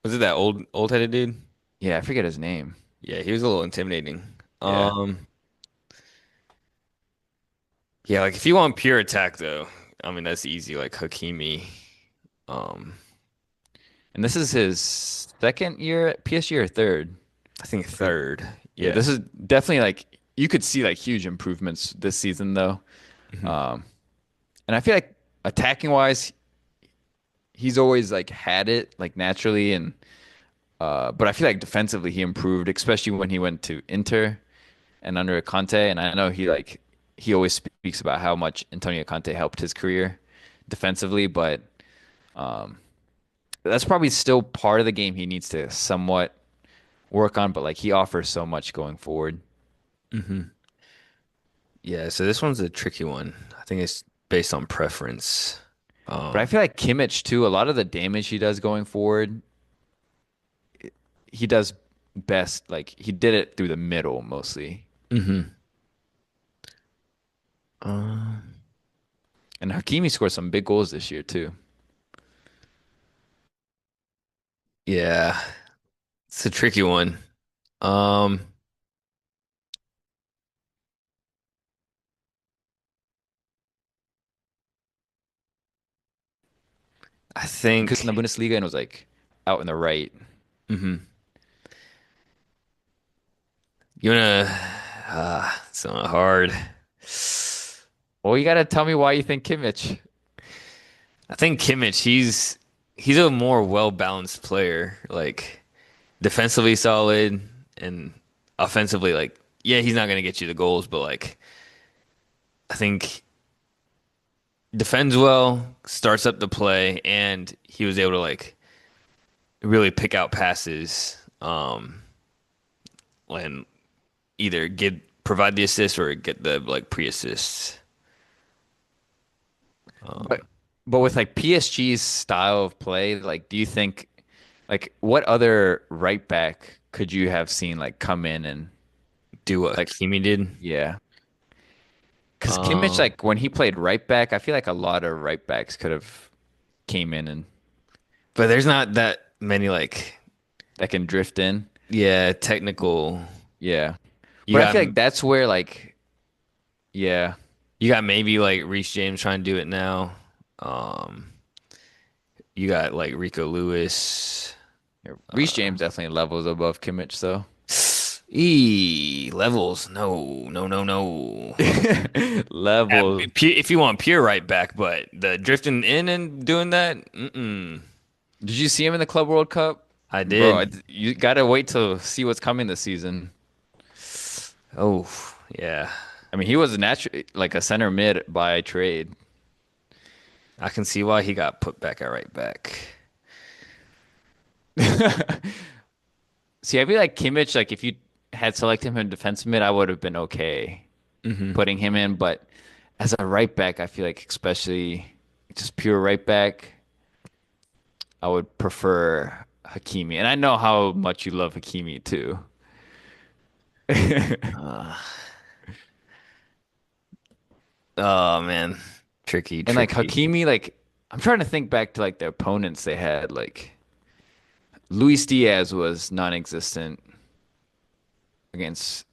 was it that old headed dude? Yeah, I forget his name. Yeah, he was a little intimidating. Yeah. Um, yeah, like if you want pure attack though, I mean that's easy. Like Hakimi. Um, And this is his second year at PSG or third. I think third. Yeah, Yeah. this is definitely like you could see like huge improvements this season though. Hmm. Um, and I feel like attacking wise, he's always like had it like naturally and but I feel like defensively he improved, especially when he went to Inter and under Conte. And I know he like he always speaks about how much Antonio Conte helped his career defensively, but um, that's probably still part of the game he needs to somewhat work on. But like he offers so much going forward. Hmm. Yeah, so this one's a tricky one. I think it's based on preference. But I Um, feel like Kimmich too. A lot of the damage he does going forward, he does best. Like he did it through the middle mostly. hmm. Um, And Hakimi scored some big goals this year too. yeah, it's a tricky one. Um, I Because in the think, Bundesliga and it was like out in the right. hmm. You wanna, it's not hard. Well, you gotta tell me why you think Kimmich. I think Kimmich, he's a more well-balanced player, like defensively solid and offensively, like, yeah, he's not gonna get you the goals, but like I think defends well, starts up the play, and he was able to like really pick out passes, and either get provide the assist or get the like pre-assists. But but with like PSG's style of play, like do you think like what other right back could you have seen like come in and Do what like Hakimi did. yeah. Because Kimmich, Um, like when he played right back, I feel like a lot of right backs could have came in and but there's not that many like that can drift in. yeah technical. Yeah. You But I got feel like that's where like Yeah. You got maybe like Reece James trying to do it now. Um, you got like Rico Lewis. Yeah, Reece James definitely levels above Kimmich, though. Levels. No, no, no, no. Levels. If you want pure right back, but the drifting in and doing that, Did you see him in the Club World Cup? I Bro, did. you gotta wait to see what's coming this season. Oh, yeah. I mean, he was a natural like a center mid by trade. I can see why he got put back at right back. See, I feel like Kimmich, like if you had selected him in defense mid, I would have been okay putting him in. But as a right back, I feel like especially just pure right back, I would prefer Hakimi. And I know how much you love Hakimi too. Uh, oh man, tricky, And like tricky. Hakimi, like I'm trying to think back to like the opponents they had. Like Luis Diaz was non-existent against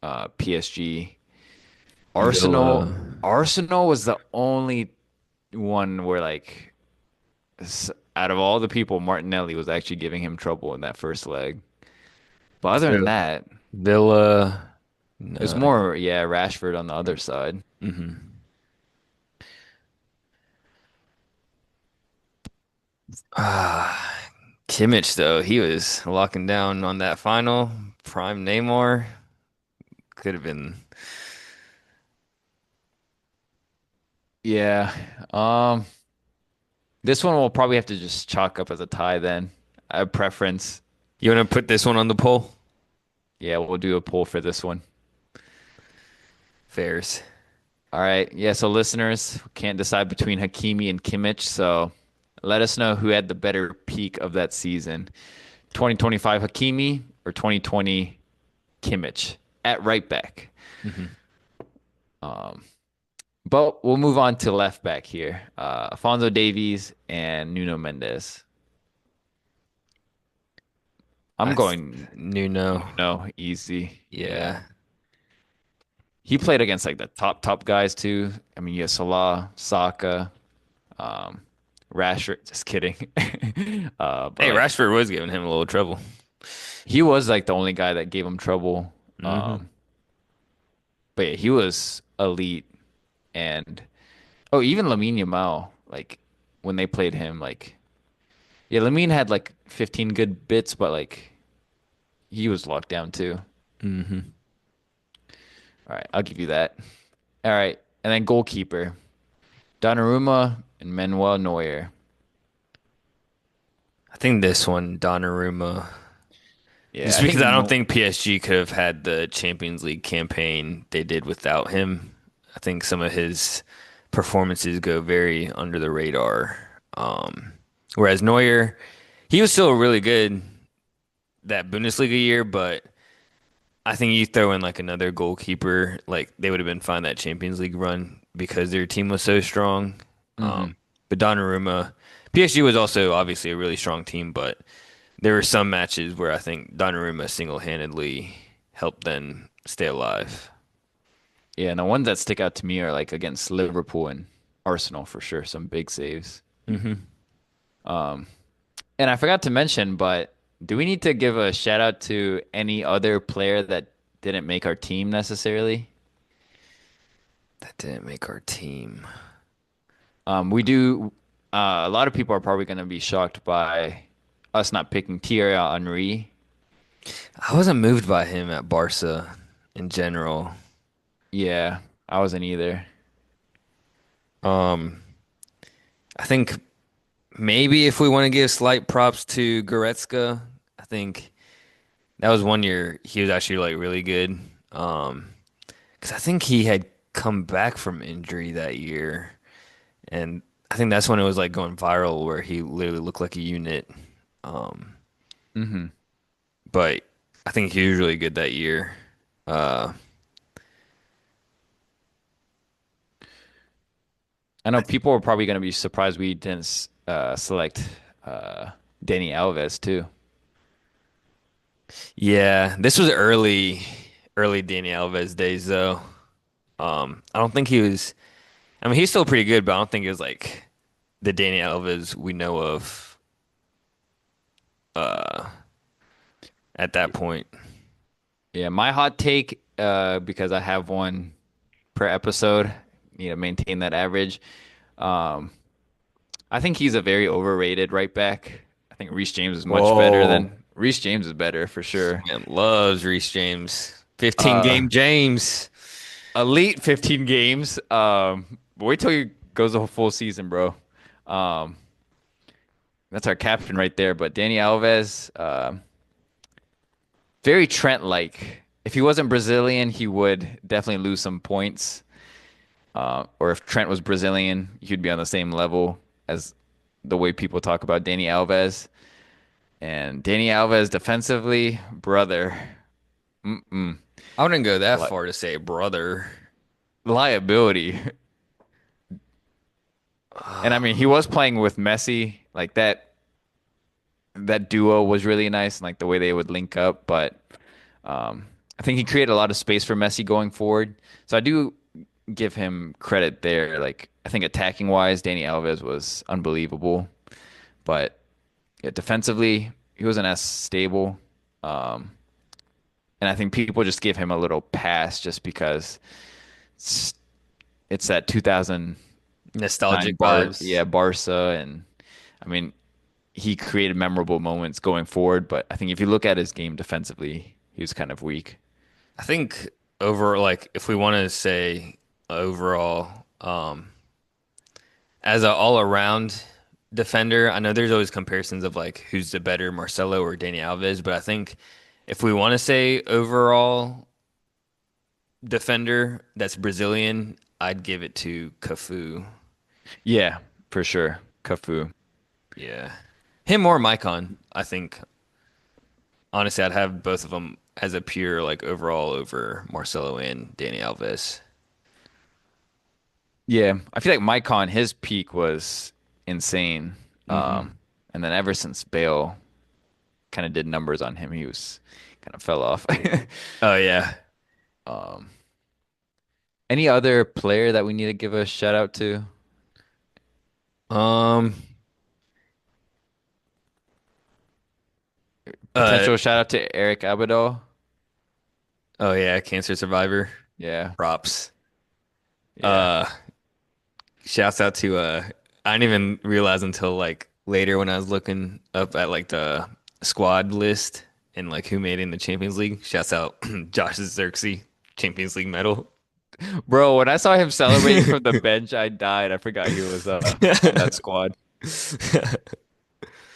PSG. Villa. Arsenal was the only one where like out of all the people, Martinelli was actually giving him trouble in that first leg. But other than Villa. that, Villa. it was No. more, yeah, Rashford on the other side. hmm Ah, Kimmich though, he was locking down on that final. Prime Neymar could have been. Yeah. Um, this one we'll probably have to just chalk up as a tie then. I have preference. You want to put this one on the poll? Yeah, we'll do a poll for this one. Fairs. All right. Yeah, so listeners can't decide between Hakimi and Kimmich, so let us know who had the better peak of that season. 2025 Hakimi or 2020 Kimmich at right back. hmm But we'll move on to left back here. Alfonso Davies and Nuno Mendes. I'm I going Nuno. Nuno easy. Yeah. Yeah. He played against like the top guys too. I mean, you have Salah, Saka, um, Rashford. Just kidding. But Hey, like Rashford was giving him a little trouble. he was like the only guy that gave him trouble. hmm But yeah, he was elite. And oh, even Lamine Yamal, like when they played him, like yeah, Lamine had like 15 good bits, but like he was locked down too. hmm All right, I'll give you that. All right, and then goalkeeper, Donnarumma and Manuel Neuer. I think this one, Donnarumma. Yeah, Just I think because I don't no. think PSG could have had the Champions League campaign they did without him. I think some of his performances go very under the radar. Whereas Neuer, he was still really good that Bundesliga year, but I think you throw in like another goalkeeper, like they would have been fine that Champions League run because their team was so strong. Um, Hmm. but Donnarumma, PSG was also obviously a really strong team, but there were some matches where I think Donnarumma single-handedly helped them stay alive. Yeah, and the ones that stick out to me are like against Liverpool and Arsenal for sure. Some big saves. hmm And I forgot to mention, but do we need to give a shout out to any other player that didn't make our team necessarily? That didn't make our team. We do. A lot of people are probably going to be shocked by us not picking Thierry Henry. I wasn't moved by him at Barca in general. Yeah, I wasn't either. Um, I think maybe if we want to give slight props to Goretzka, I think that was one year he was actually like really good. Because I think he had come back from injury that year, and I think that's when it was like going viral where he literally looked like a unit. Um, Hmm. but I think he was really good that year. Uh, I know people are probably going to be surprised we didn't select uh, Danny Alves too. yeah, this was early Dani Alves days though. I don't think he was. I mean, he's still pretty good, but I don't think it was like the Danny Alves we know of uh, at that point. Yeah, my hot take, because I have one per episode, need to maintain that average. Um, I think he's a very overrated right back. I think Whoa, Reece James is better for sure. man loves Reece James. 15 Uh, game James. Elite 15 games. But wait till he goes a full season, bro. Um, that's our captain right there. But Danny Alves, very Trent-like. If he wasn't Brazilian, he would definitely lose some points. Or if Trent was Brazilian, he'd be on the same level as the way people talk about Danny Alves. And Danny Alves defensively, brother, mm-mm. I wouldn't go that Li far to say brother. liability. And I mean, he was playing with Messi, like that duo was really nice, and like the way they would link up. But I think he created a lot of space for Messi going forward. So I do give him credit there. Like I think attacking wise, Danny Alves was unbelievable, but yeah, defensively he wasn't as stable. Um, and I think people just give him a little pass just because it's, it's that 2009 Nostalgic vibes. Barca, and I mean he created memorable moments going forward. But I think if you look at his game defensively, he was kind of weak. I think over like if we want to say overall, as an all-around defender, I know there's always comparisons of like who's the better Marcelo or Dani Alves, but I think if we want to say overall defender that's Brazilian, I'd give it to Cafu. Yeah, for sure. Cafu. Yeah. Him or Maicon, I think. Honestly, I'd have both of them as a pure like overall over Marcelo and Dani Alves. Yeah, I feel like Mycon, his peak was insane. Hmm. And then ever since Bale kind of did numbers on him, he was kind of fell off. Oh yeah. Um, any other player that we need to give a shout out to? Um. Uh. Potential shout out to Eric Abidal. Oh yeah. Cancer survivor. Yeah, Props. yeah. Uh. Shouts out to I didn't even realize until like later when I was looking up at like the squad list and like who made it in the Champions League. Shouts out Josh Xerxes, Champions League medal. Bro, when I saw him celebrating from the bench, I died. I forgot he was on that squad.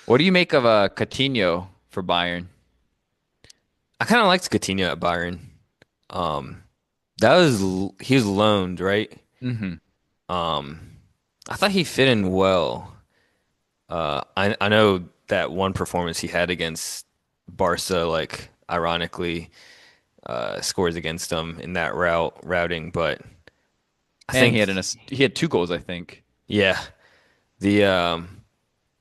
What do you make of Coutinho for Bayern? I kind of liked Coutinho at Bayern. Um, that was he was loaned, right? Hmm. Um, I thought he fit in well. I know that one performance he had against Barca, like ironically, scores against them in that routing, but I And think he had two goals, I think. yeah, the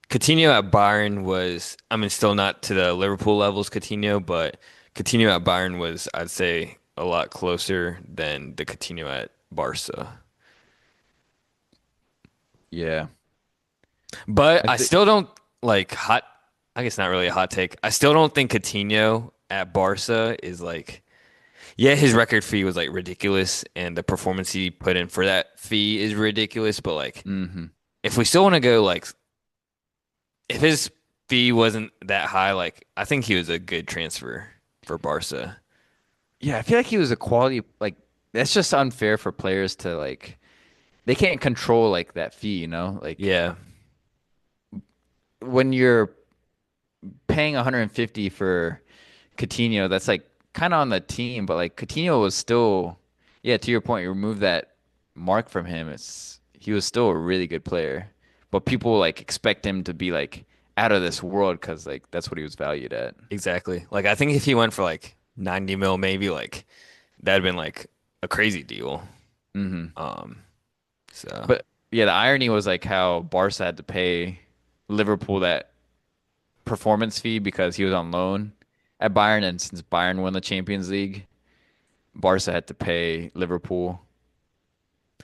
Coutinho at Bayern was, I mean, still not to the Liverpool levels Coutinho, but Coutinho at Bayern was, I'd say, a lot closer than the Coutinho at Barca. Yeah. But I I think still don't like hot. I guess not really a hot take. I still don't think Coutinho at Barca is like, yeah, his record fee was like ridiculous, and the performance he put in for that fee is ridiculous. But like, hmm. if we still want to go like, if his fee wasn't that high, like I think he was a good transfer for Barca. Yeah, I feel like he was a quality like that's just unfair for players to like they can't control like that fee, you know? Like Yeah, when you're paying 150 for Coutinho, that's like kind of on the team, but like Coutinho was still, yeah, to your point, you remove that mark from him. It's he was still a really good player, but people like expect him to be like out of this world because like that's what he was valued at. exactly. Like I think if he went for like 90 mil, maybe like that'd been like a crazy deal. Hmm. Um, so But yeah, the irony was like how Barca had to pay Liverpool that performance fee because he was on loan at Bayern, and since Bayern won the Champions League, Barca had to pay Liverpool.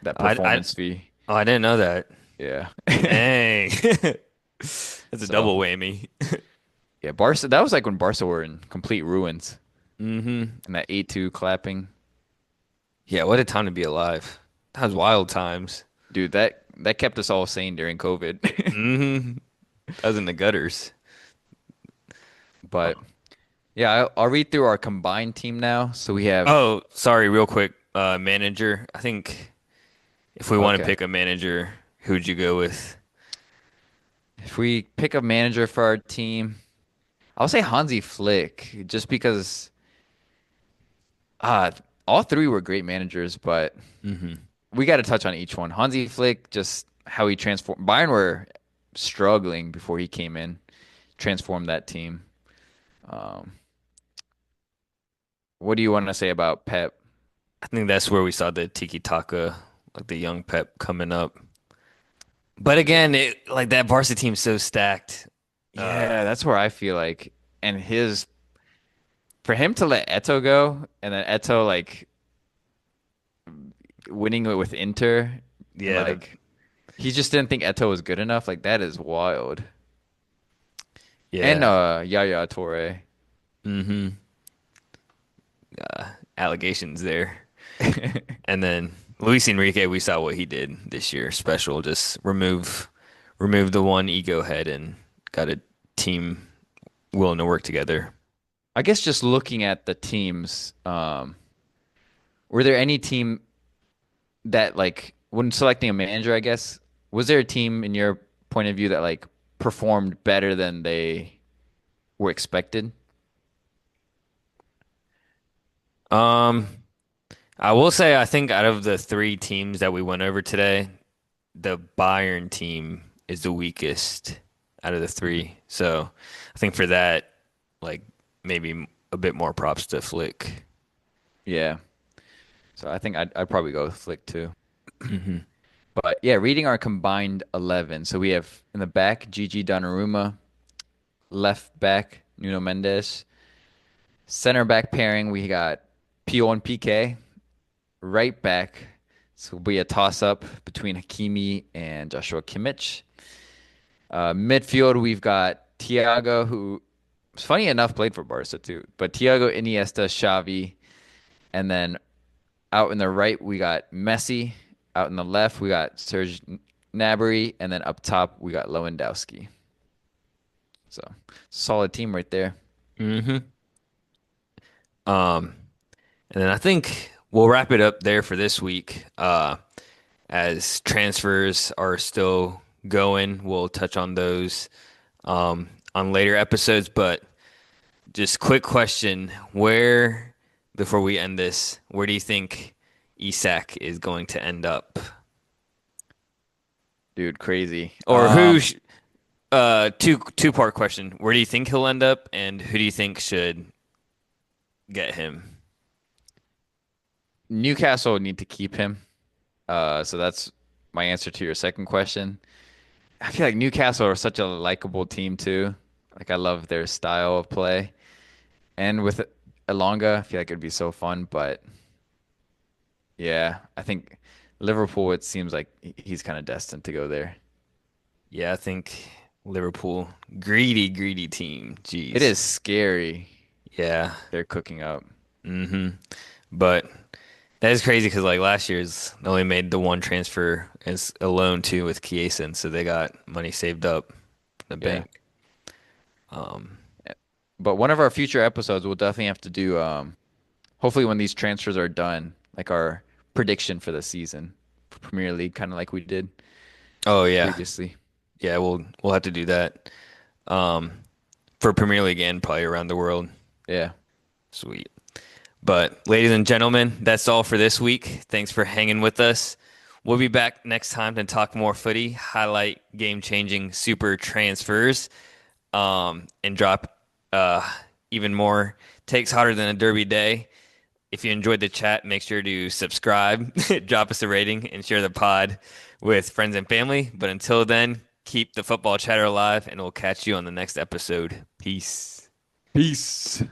that I, I, performance fee. oh, I didn't know that. Yeah. Dang. That's a So double whammy. yeah, Barca. That was like when Barca were in complete ruins, Hmm. and that 8-2 clapping. Yeah, what a time to be alive. That was wild times. Dude, that kept us all sane during COVID. Hmm. That was in the gutters. But yeah, I'll read through our combined team now. So we have Oh, sorry, real quick. Manager. I think if we want to okay. pick a manager, who'd you go with? If we pick a manager for our team, I'll say Hansi Flick, just because uh all three were great managers, but Hmm. we got to touch on each one. Hansi Flick, just how he transformed. Bayern were struggling before he came in, transformed that team. Um, what do you want to say about Pep? I think that's where we saw the tiki taka, like the young Pep coming up. But again, like that varsity team's so stacked. Uh, Yeah, that's where I feel like, and his for him to let Eto go, and then Eto like winning it with Inter, and yeah, like he just didn't think Eto was good enough. Like that is wild. And yeah. Yaya Toure. Hmm. Allegations there. And then Luis Enrique, we saw what he did this year. Special, just remove the one ego head and got a team willing to work together. I guess just looking at the teams, were there any team that like when selecting a manager, I guess, was there a team in your point of view that like performed better than they were expected? Um, I will say I think out of the three teams that we went over today, the Bayern team is the weakest out of the Mhm. three. So I think for that, like maybe a bit more props to Flick. Yeah. So I think I'd probably go with Flick too. Hmm. But yeah, reading our combined 11. So we have in the back Gigi Donnarumma, left back Nuno Mendes, center back pairing we got Pio and PK, right back. So it'll be a toss up between Hakimi and Joshua Kimmich. Midfield we've got Thiago, who funny enough played for Barca too, but Thiago, Iniesta, Xavi, and then out in the right we got Messi. Out in the left we got Serge Gnabry, and then up top we got Lewandowski. So solid team right there. Hmm. Um, and then I think we'll wrap it up there for this week. As transfers are still going, we'll touch on those on later episodes. But just quick question, before we end this, where do you think Isak is going to end up? Dude, crazy. Or two-part question. Where do you think he'll end up, and who do you think should get him? Newcastle need to keep him. So that's my answer to your second question. I feel like Newcastle are such a likable team too. Like I love their style of play. And with Elonga, I feel like it'd be so fun. But yeah, I think Liverpool, it seems like he's kind of destined to go there. Yeah, I think Liverpool, greedy, greedy team. It Jeez. is scary Yeah. they're cooking up. Hmm. But that is crazy because like last year's they only made the one transfer as a loan too with Chiesa, so they got money saved up from the Yeah. bank. Um, But one of our future episodes, we'll definitely have to do, hopefully when these transfers are done, like our prediction for the season for Premier League, kind of like we did oh yeah, previously. yeah, we'll have to do that. Um, for Premier League and probably around the world. Yeah. Sweet. But ladies and gentlemen, that's all for this week. Thanks for hanging with us. We'll be back next time to talk more footy, highlight game-changing super transfers, and drop uh, even more takes hotter than a derby day. If you enjoyed the chat, make sure to subscribe, drop us a rating, and share the pod with friends and family. But until then, keep the football chatter alive, and we'll catch you on the next episode. Peace. Peace.